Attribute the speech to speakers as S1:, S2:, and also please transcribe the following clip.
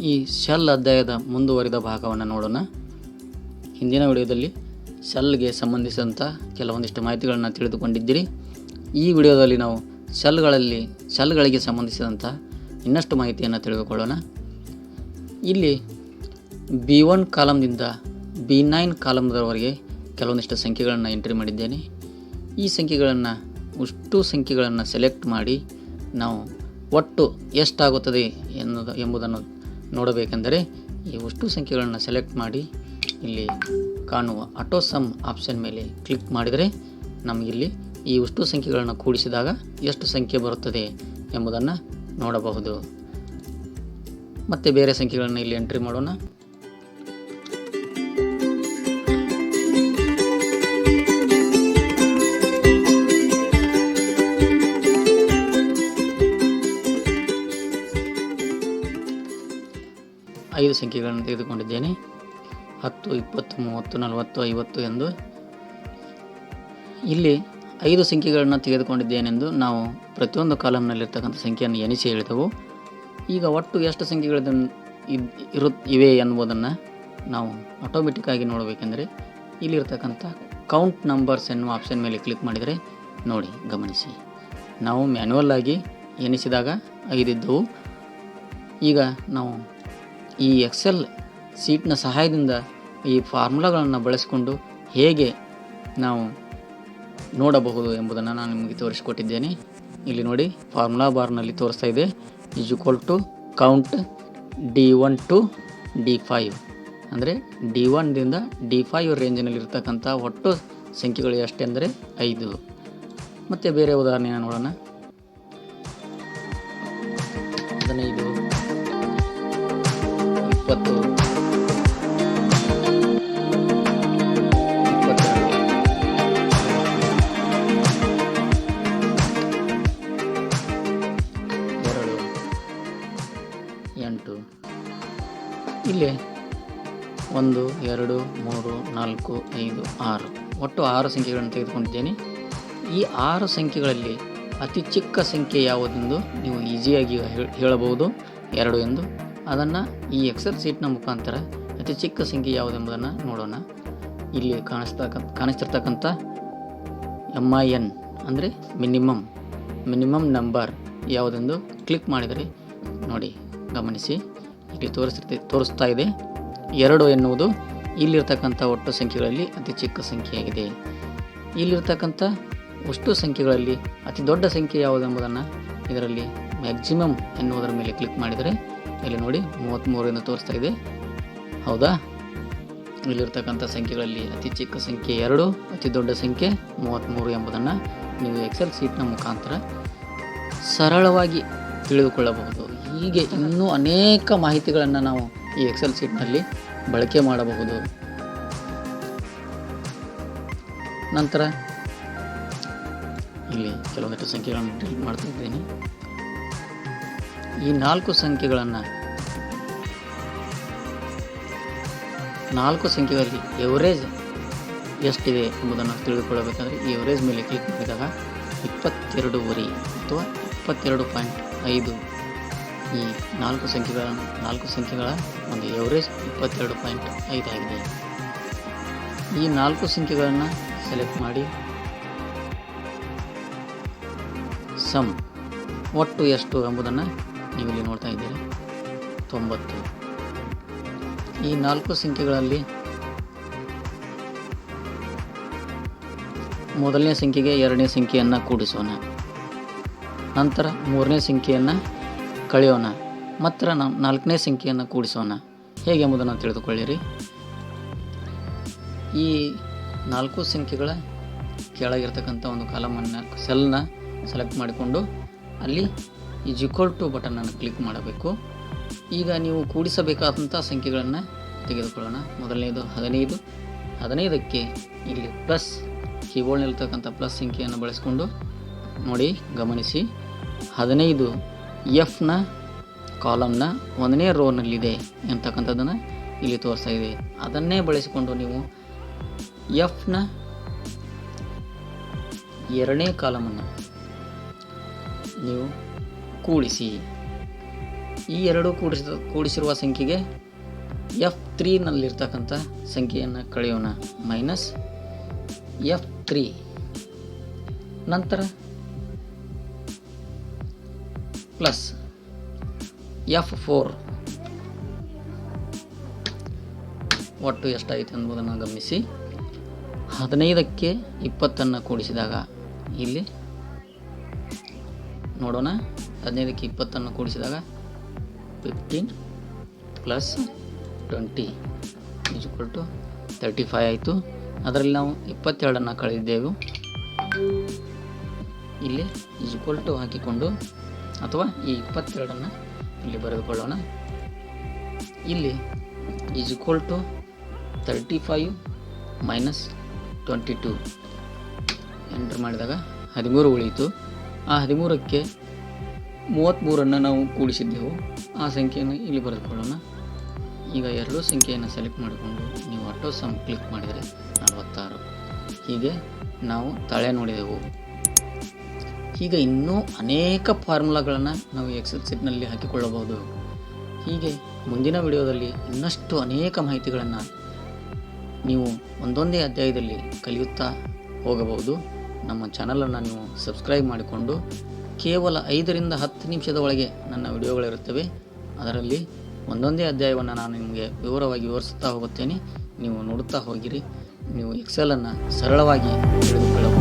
S1: ಈ ಶೆಲ್ ಅಧ್ಯಾಯದ ಮುಂದುವರಿದ ಭಾಗವನ್ನು ನೋಡೋಣ. ಹಿಂದಿನ ವಿಡಿಯೋದಲ್ಲಿ ಶೆಲ್ಗೆ ಸಂಬಂಧಿಸಿದಂಥ ಕೆಲವೊಂದಿಷ್ಟು ಮಾಹಿತಿಗಳನ್ನು ತಿಳಿದುಕೊಂಡಿದ್ದೀರಿ. ಈ ವಿಡಿಯೋದಲ್ಲಿ ನಾವು ಶೆಲ್ಗಳಿಗೆ ಸಂಬಂಧಿಸಿದಂಥ ಇನ್ನಷ್ಟು ಮಾಹಿತಿಯನ್ನು ತಿಳಿದುಕೊಳ್ಳೋಣ. ಇಲ್ಲಿ B1 ಕಾಲಮ್ನಿಂದ B9 ಕಾಲಮ್ದವರೆಗೆ ಕೆಲವೊಂದಿಷ್ಟು ಸಂಖ್ಯೆಗಳನ್ನು ಎಂಟ್ರಿ ಮಾಡಿದ್ದೇನೆ. ಈ ಅಷ್ಟು ಸಂಖ್ಯೆಗಳನ್ನು ಸೆಲೆಕ್ಟ್ ಮಾಡಿ ನಾವು ಒಟ್ಟು ಎಷ್ಟಾಗುತ್ತದೆ ಎಂಬುದನ್ನು ನೋಡಬೇಕೆಂದರೆ ಈ ಅಷ್ಟು ಸಂಖ್ಯೆಗಳನ್ನು ಸೆಲೆಕ್ಟ್ ಮಾಡಿ ಇಲ್ಲಿ ಕಾಣುವ ಆಟೋ ಸಮ್ ಆಪ್ಷನ್ ಮೇಲೆ ಕ್ಲಿಕ್ ಮಾಡಿದರೆ ನಮಗಿಲ್ಲಿ ಈ ಅಷ್ಟು ಸಂಖ್ಯೆಗಳನ್ನು ಕೂಡಿಸಿದಾಗ ಎಷ್ಟು ಸಂಖ್ಯೆ ಬರುತ್ತದೆ ಎಂಬುದನ್ನು ನೋಡಬಹುದು. ಮತ್ತು ಬೇರೆ ಸಂಖ್ಯೆಗಳನ್ನು ಇಲ್ಲಿ ಎಂಟ್ರಿ ಮಾಡೋಣ. ಐದು ಸಂಖ್ಯೆಗಳನ್ನು ತೆಗೆದುಕೊಂಡಿದ್ದೇನೆ. 10, 20, 30, 40, 50 ಎಂದು. ಇಲ್ಲಿ 5 ಸಂಖ್ಯೆಗಳನ್ನು ತೆಗೆದುಕೊಂಡಿದ್ದೇನೆಂದು ನಾವು ಪ್ರತಿಯೊಂದು ಕಾಲಮ್ನಲ್ಲಿರ್ತಕ್ಕಂಥ ಸಂಖ್ಯೆಯನ್ನು ಎಣಿಸಿ ಹೇಳಿದೆವು. ಈಗ ಒಟ್ಟು ಎಷ್ಟು ಸಂಖ್ಯೆಗಳು ಇವೆ ಎನ್ನುವುದನ್ನು ನಾವು ಆಟೋಮೆಟಿಕ್ಕಾಗಿ ನೋಡಬೇಕೆಂದರೆ ಇಲ್ಲಿರ್ತಕ್ಕಂಥ ಕೌಂಟ್ ನಂಬರ್ಸ್ ಎನ್ನುವ ಆಪ್ಷನ್ ಮೇಲೆ ಕ್ಲಿಕ್ ಮಾಡಿದರೆ ನೋಡಿ, ಗಮನಿಸಿ, ನಾವು ಮ್ಯಾನ್ಯುವಲ್ ಆಗಿ ಎಣಿಸಿದಾಗ 5 ಇದ್ದವು. ಈಗ ನಾವು ಈ ಎಕ್ಸೆಲ್ ಶೀಟ್ನ ಸಹಾಯದಿಂದ ಈ ಫಾರ್ಮುಲಾಗಳನ್ನು ಬಳಸಿಕೊಂಡು ಹೇಗೆ ನಾವು ನೋಡಬಹುದು ಎಂಬುದನ್ನು ನಾನು ನಿಮಗೆ ತೋರಿಸಿಕೊಟ್ಟಿದ್ದೇನೆ. ಇಲ್ಲಿ ನೋಡಿ, ಫಾರ್ಮುಲಾ ಬಾರ್ನಲ್ಲಿ ತೋರಿಸ್ತಾ ಇದೆ = ಕೌಂಟ್ D1 to D5 ಅಂದರೆ D1ದಿಂದ D5 ರೇಂಜಿನಲ್ಲಿರ್ತಕ್ಕಂಥ ಒಟ್ಟು ಸಂಖ್ಯೆಗಳು ಎಷ್ಟೆಂದರೆ 5. ಮತ್ತು ಬೇರೆ ಉದಾಹರಣೆಯನ್ನು ನೋಡೋಣ. 15, 20, 8. ಇಲ್ಲಿ 1, 2, 3, 4, 5, 6 ಒಟ್ಟು 6 ಸಂಖ್ಯೆಗಳನ್ನು ತೆಗೆದುಕೊಂಡಿದ್ದೇನೆ. ಈ 6 ಸಂಖ್ಯೆಗಳಲ್ಲಿ ಅತಿ ಚಿಕ್ಕ ಸಂಖ್ಯೆ ಯಾವುದೆಂದು ನೀವು ಈಸಿಯಾಗಿ ಹೇಳಬಹುದು, 2 ಎಂದು. ಅದನ್ನು ಈ ಎಕ್ಸೆಲ್ ಶೀಟ್ನ ಮುಖಾಂತರ ಅತಿ ಚಿಕ್ಕ ಸಂಖ್ಯೆ ಯಾವುದೆಂಬುದನ್ನು ನೋಡೋಣ. ಇಲ್ಲಿ ಕಾಣಿಸ್ತಿರ್ತಕ್ಕಂಥ MIN ಅಂದರೆ ಮಿನಿಮಮ್ ನಂಬರ್ ಯಾವುದೆಂದು ಕ್ಲಿಕ್ ಮಾಡಿದರೆ ನೋಡಿ, ಗಮನಿಸಿ, ಇಲ್ಲಿ ತೋರಿಸ್ತಾ ಇದೆ 2 ಎನ್ನುವುದು ಇಲ್ಲಿರ್ತಕ್ಕಂಥ ಒಟ್ಟು ಸಂಖ್ಯೆಗಳಲ್ಲಿ ಅತಿ ಚಿಕ್ಕ ಸಂಖ್ಯೆಯಾಗಿದೆ. ಇಲ್ಲಿರ್ತಕ್ಕಂಥ ಅಷ್ಟು ಸಂಖ್ಯೆಗಳಲ್ಲಿ ಅತಿ ದೊಡ್ಡ ಸಂಖ್ಯೆ ಯಾವುದೆಂಬುದನ್ನು ಇದರಲ್ಲಿ ಮ್ಯಾಕ್ಸಿಮಮ್ ಎನ್ನುವುದರ ಮೇಲೆ ಕ್ಲಿಕ್ ಮಾಡಿದರೆ ಇಲ್ಲಿ ನೋಡಿ 33 ಎಂದು ತೋರಿಸ್ತಾ ಇದೆ. ಹೌದಾ? ಇಲ್ಲಿರ್ತಕ್ಕಂಥ ಸಂಖ್ಯೆಗಳಲ್ಲಿ ಅತಿ ಚಿಕ್ಕ ಸಂಖ್ಯೆ 2, ಅತಿ ದೊಡ್ಡ ಸಂಖ್ಯೆ 33 ಎಂಬುದನ್ನು ನೀವು ಎಕ್ಸೆಲ್ ಶೀಟ್ನ ಮುಖಾಂತರ ಸರಳವಾಗಿ ತಿಳಿದುಕೊಳ್ಳಬಹುದು. ಹೀಗೆ ಇನ್ನೂ ಅನೇಕ ಮಾಹಿತಿಗಳನ್ನು ನಾವು ಈ ಎಕ್ಸೆಲ್ ಶೀಟ್ನಲ್ಲಿ ಬಳಕೆ ಮಾಡಬಹುದು. ನಂತರ ಇಲ್ಲಿ ಕೆಲವೊಂದಿಷ್ಟು ಸಂಖ್ಯೆಗಳನ್ನು ಡಿಲೀಟ್ ಮಾಡ್ತಾ ಇದ್ದೇನೆ. ಈ 4 ಸಂಖ್ಯೆಗಳಲ್ಲಿ ಎವರೇಜ್ ಎಷ್ಟಿದೆ ಎಂಬುದನ್ನು ತಿಳಿದುಕೊಳ್ಳಬೇಕಾದರೆ ಈ ಎವರೇಜ್ ಮೇಲೆ ಕ್ಲಿಕ್ ಮಾಡಿದಾಗ 22 ಅಥವಾ 22.5 ಈ 4 ಸಂಖ್ಯೆಗಳ ಒಂದು ಎವರೇಜ್ 22.5 ಆಗಿದೆ. ಈ 4 ಸಂಖ್ಯೆಗಳನ್ನು ಸೆಲೆಕ್ಟ್ ಮಾಡಿ ಸಮ್ ಒಟ್ಟು ಎಷ್ಟು ಎಂಬುದನ್ನು ನೀವು ಇಲ್ಲಿ ನೋಡ್ತಾ ಇದ್ದೀರಿ, 90. ಈ 4 ಸಂಖ್ಯೆಗಳಲ್ಲಿ ಮೊದಲನೇ ಸಂಖ್ಯೆಗೆ 2ನೇ ಸಂಖ್ಯೆಯನ್ನು ಕೂಡಿಸೋಣ, ನಂತರ 3ನೇ ಸಂಖ್ಯೆಯನ್ನು ಕಳೆಯೋಣ, ಮತ್ತು 4ನೇ ಸಂಖ್ಯೆಯನ್ನು ಕೂಡಿಸೋಣ. ಹೇಗೆ ಎಂಬುದನ್ನು ತಿಳಿದುಕೊಳ್ಳಿರಿ. ಈ 4 ಸಂಖ್ಯೆಗಳ ಕೆಳಗಿರ್ತಕ್ಕಂಥ ಒಂದು ಕಾಲಮನ್ನು ಸೆಲ್ನ ಸೆಲೆಕ್ಟ್ ಮಾಡಿಕೊಂಡು ಅಲ್ಲಿ = ಬಟನನ್ನು ಕ್ಲಿಕ್ ಮಾಡಬೇಕು. ಈಗ ನೀವು ಕೂಡಿಸಬೇಕಾದಂಥ ಸಂಖ್ಯೆಗಳನ್ನು ತೆಗೆದುಕೊಳ್ಳೋಣ. ಮೊದಲನೇದು 15. 15ಕ್ಕೆ ಇಲ್ಲಿ ಪ್ಲಸ್ ಕೀಬೋರ್ಡ್ನಲ್ಲಿರ್ತಕ್ಕಂಥ ಪ್ಲಸ್ ಸಂಖ್ಯೆಯನ್ನು ಬಳಸಿಕೊಂಡು ನೋಡಿ, ಗಮನಿಸಿ, 15 Fನ ಕಾಲಮ್ನ 1ನೇ ರೋನಲ್ಲಿದೆ ಅಂತಕ್ಕಂಥದ್ದನ್ನು ಇಲ್ಲಿ ತೋರಿಸ್ತಾ ಇದೆ. ಅದನ್ನೇ ಬಳಸಿಕೊಂಡು ನೀವು Fನ 2ನೇ ಕಾಲಮನ್ನು ನೀವು ಕೂಡಿಸಿ. ಈ ಎರಡೂ ಕೂಡಿಸಿರುವ ಸಂಖ್ಯೆಗೆ F3ನಲ್ಲಿರ್ತಕ್ಕಂಥ ಸಂಖ್ಯೆಯನ್ನು ಕಳೆಯೋಣ. ಮೈನಸ್ F3 ನಂತರ ಪ್ಲಸ್ F4 ಒಟ್ಟು ಎಷ್ಟಾಯಿತು ಎಂಬುದನ್ನು ಗಮನಿಸಿ. 15ಕ್ಕೆ 20 ಕೂಡಿಸಿದಾಗ ಇಲ್ಲಿ ನೋಡೋಣ. 15ಕ್ಕೆ 20 ಕೂಡಿಸಿದಾಗ 15 ಪ್ಲಸ್ 20 = 35 ಆಯಿತು. ಅದರಲ್ಲಿ ನಾವು 22 ಕಳೆದಿದ್ದೆವು. ಇಲ್ಲಿ = ಹಾಕಿಕೊಂಡು ಅಥವಾ ಈ 22 ಇಲ್ಲಿ ಬರೆದುಕೊಳ್ಳೋಣ. ಇಲ್ಲಿ = 35 - 22 ಎಂಟರ್ ಮಾಡಿದಾಗ 13 ಉಳಿಯಿತು. ಆ 13ಕ್ಕೆ 33 ನಾವು ಕೂಡಿಸಿದ್ದೆವು. ಆ ಸಂಖ್ಯೆಯನ್ನು ಇಲ್ಲಿ ಬರೆದುಕೊಳ್ಳೋಣ. ಈಗ ಎರಡೂ ಸಂಖ್ಯೆಯನ್ನು ಸೆಲೆಕ್ಟ್ ಮಾಡಿಕೊಂಡು ನೀವು ಆಟೋ ಸಮ್ ಕ್ಲಿಕ್ ಮಾಡಿದರೆ 46. ಹೀಗೆ ನಾವು ತಾಳೆ ನೋಡಿದೆವು. ಈಗ ಇನ್ನೂ ಅನೇಕ ಫಾರ್ಮುಲಾಗಳನ್ನು ನಾವು ಎಕ್ಸೆಲ್ ಶೀಟ್ನಲ್ಲಿ ಹಾಕಿಕೊಳ್ಳಬಹುದು. ಹೀಗೆ ಮುಂದಿನ ವಿಡಿಯೋದಲ್ಲಿ ಇನ್ನಷ್ಟು ಅನೇಕ ಮಾಹಿತಿಗಳನ್ನು ನೀವು ಒಂದೊಂದೇ ಅಧ್ಯಾಯದಲ್ಲಿ ಕಲಿಯುತ್ತಾ ಹೋಗಬಹುದು. ನಮ್ಮ ಚಾನಲನ್ನು ನೀವು ಸಬ್ಸ್ಕ್ರೈಬ್ ಮಾಡಿಕೊಂಡು ಕೇವಲ 5 ರಿಂದ 10 ನಿಮಿಷದ ಒಳಗೆ ನನ್ನ ವಿಡಿಯೋಗಳಿರುತ್ತವೆ. ಅದರಲ್ಲಿ ಒಂದೊಂದೇ ಅಧ್ಯಾಯವನ್ನು ನಾನು ನಿಮಗೆ ವಿವರವಾಗಿ ವಿವರಿಸುತ್ತಾ ಹೋಗುತ್ತೇನೆ. ನೀವು ನೋಡುತ್ತಾ ಹೋಗಿರಿ. ನೀವು ಎಕ್ಸೆಲನ್ನು ಸರಳವಾಗಿ ತಿಳಿದುಕೊಳ್ಳಬಹುದು.